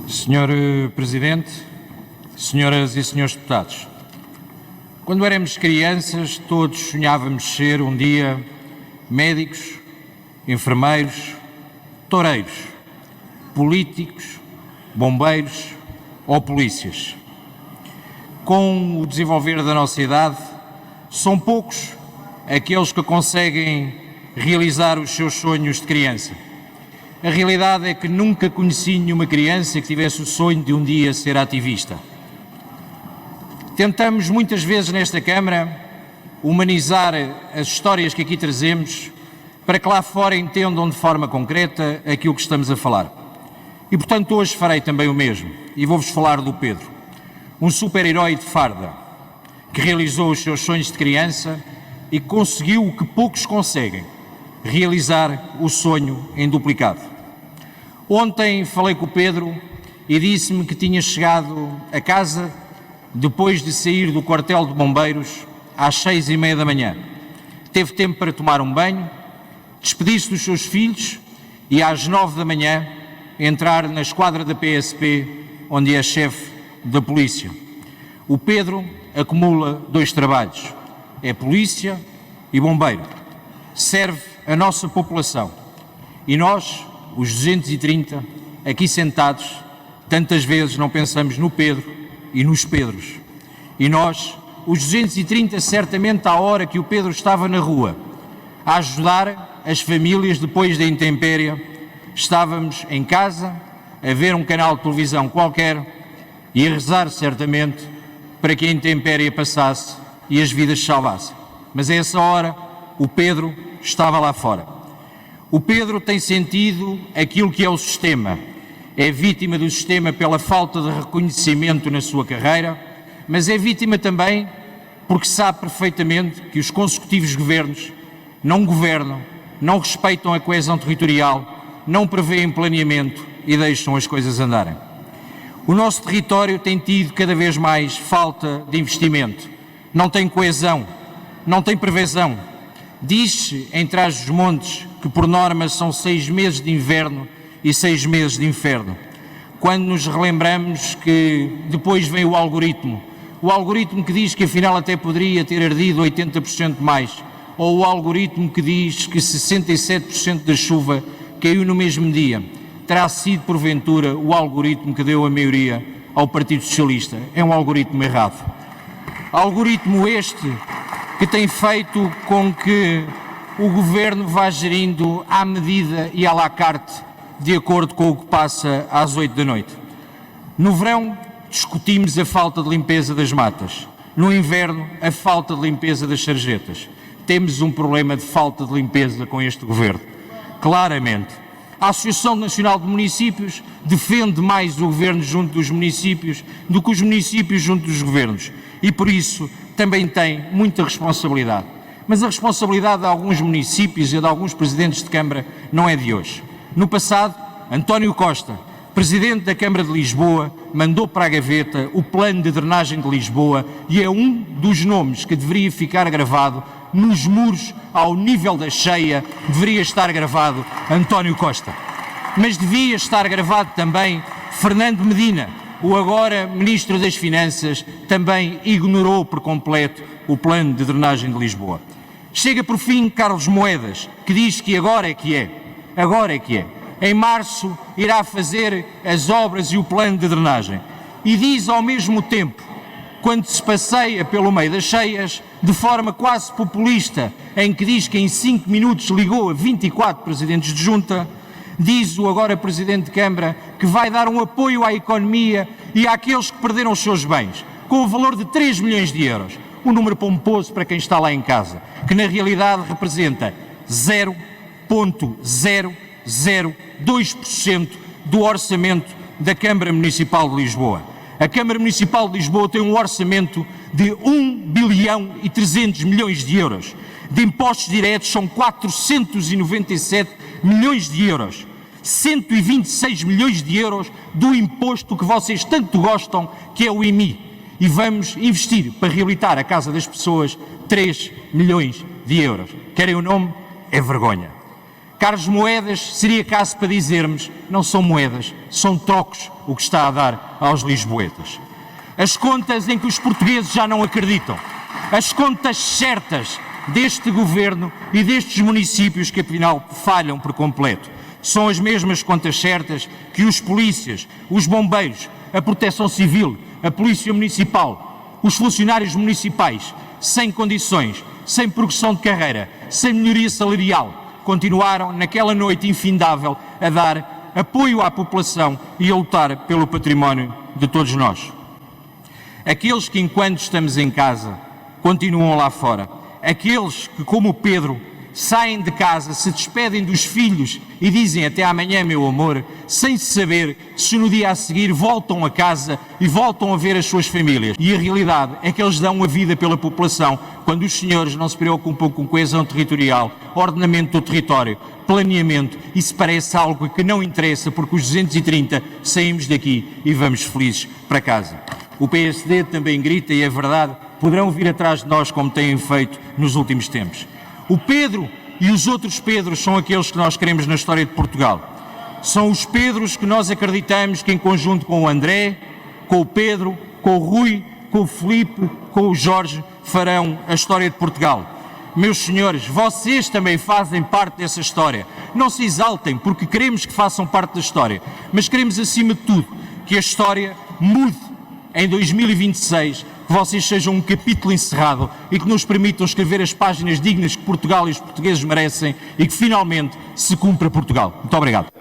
Senhor Presidente, senhoras e senhores deputados, quando éramos crianças todos sonhávamos ser um dia médicos, enfermeiros, toureiros, políticos, bombeiros ou polícias. Com o desenvolver da nossa idade, são poucos aqueles que conseguem realizar os seus sonhos de criança. A realidade é que nunca conheci nenhuma criança que tivesse o sonho de um dia ser ativista. Tentamos muitas vezes nesta Câmara humanizar as histórias que aqui trazemos para que lá fora entendam de forma concreta aquilo que estamos a falar. E portanto hoje farei também o mesmo e vou-vos falar do Pedro, um super-herói de farda que realizou os seus sonhos de criança e conseguiu o que poucos conseguem, realizar o sonho em duplicado. Ontem falei com o Pedro e disse-me que tinha chegado a casa depois de sair do quartel de bombeiros às 6h30 da manhã. Teve tempo para tomar um banho, despedir-se dos seus filhos e às 9 da manhã entrar na esquadra da PSP, onde é chefe da polícia. O Pedro acumula 2 trabalhos, é polícia e bombeiro. Serve a nossa população. E nós, os 230, aqui sentados, tantas vezes não pensamos no Pedro e nos Pedros. E nós, os 230, certamente à hora que o Pedro estava na rua, a ajudar as famílias depois da intempéria, estávamos em casa, a ver um canal de televisão qualquer e a rezar certamente para que a intempéria passasse e as vidas se salvassem. Mas a essa hora, o Pedro estava lá fora. O Pedro tem sentido aquilo que é o sistema. É vítima do sistema pela falta de reconhecimento na sua carreira, mas é vítima também porque sabe perfeitamente que os consecutivos governos não governam, não respeitam a coesão territorial, não prevêem planeamento e deixam as coisas andarem. O nosso território tem tido cada vez mais falta de investimento, não tem coesão, não tem previsão. Diz-se em Trás-os-Montes que por norma são 6 meses de inverno e 6 meses de inferno. Quando nos relembramos que depois vem o algoritmo que diz que afinal até poderia ter ardido 80% mais, ou o algoritmo que diz que 67% da chuva caiu no mesmo dia, terá sido porventura o algoritmo que deu a maioria ao Partido Socialista. É um algoritmo errado. Algoritmo este que tem feito com que o Governo vá gerindo à medida e à la carte, de acordo com o que passa às 8 da noite. No verão, discutimos a falta de limpeza das matas. No inverno, a falta de limpeza das sarjetas. Temos um problema de falta de limpeza com este Governo. Claramente. A Associação Nacional de Municípios defende mais o Governo junto dos municípios do que os municípios junto dos governos. E por isso também tem muita responsabilidade. Mas a responsabilidade de alguns municípios e de alguns presidentes de Câmara não é de hoje. No passado, António Costa, presidente da Câmara de Lisboa, mandou para a gaveta o plano de drenagem de Lisboa e é um dos nomes que deveria ficar gravado nos muros ao nível da cheia, deveria estar gravado António Costa. Mas devia estar gravado também Fernando Medina, o agora Ministro das Finanças, também ignorou por completo o plano de drenagem de Lisboa. Chega por fim Carlos Moedas, que diz que agora é que é. Em março irá fazer as obras e o plano de drenagem. E diz ao mesmo tempo, quando se passeia pelo meio das cheias, de forma quase populista, em que diz que em 5 minutos ligou a 24 presidentes de junta, diz o agora Presidente de Câmara que vai dar um apoio à economia e àqueles que perderam os seus bens, com o valor de 3 milhões de euros. Um número pomposo para quem está lá em casa, que na realidade representa 0,002% do orçamento da Câmara Municipal de Lisboa. A Câmara Municipal de Lisboa tem um orçamento de 1,3 bilhão de euros. De impostos diretos são 497 milhões de euros. 126 milhões de euros do imposto que vocês tanto gostam, que é o IMI. E vamos investir para reabilitar a casa das pessoas 3 milhões de euros. Querem o nome? É vergonha. Caros Moedas, seria caso para dizermos, não são moedas, são trocos o que está a dar aos lisboetas. As contas em que os portugueses já não acreditam, as contas certas deste governo e destes municípios que afinal falham por completo, são as mesmas contas certas que os polícias, os bombeiros, a proteção civil, a polícia municipal, os funcionários municipais, sem condições, sem progressão de carreira, sem melhoria salarial, continuaram naquela noite infindável a dar apoio à população e a lutar pelo património de todos nós. Aqueles que, enquanto estamos em casa, continuam lá fora. Aqueles que, como o Pedro, saem de casa, se despedem dos filhos e dizem até amanhã, meu amor, sem saber se no dia a seguir voltam a casa e voltam a ver as suas famílias. E a realidade é que eles dão a vida pela população quando os senhores não se preocupam com coesão territorial, ordenamento do território, planeamento. Isso parece algo que não interessa porque os 230 saímos daqui e vamos felizes para casa. O PSD também grita e é verdade, poderão vir atrás de nós como têm feito nos últimos tempos. O Pedro e os outros Pedros são aqueles que nós queremos na história de Portugal. São os Pedros que nós acreditamos que em conjunto com o André, com o Pedro, com o Rui, com o Filipe, com o Jorge, farão a história de Portugal. Meus senhores, vocês também fazem parte dessa história. Não se exaltem porque queremos que façam parte da história, mas queremos acima de tudo que a história mude em 2026, que vocês sejam um capítulo encerrado e que nos permitam escrever as páginas dignas que Portugal e os portugueses merecem e que finalmente se cumpra Portugal. Muito obrigado.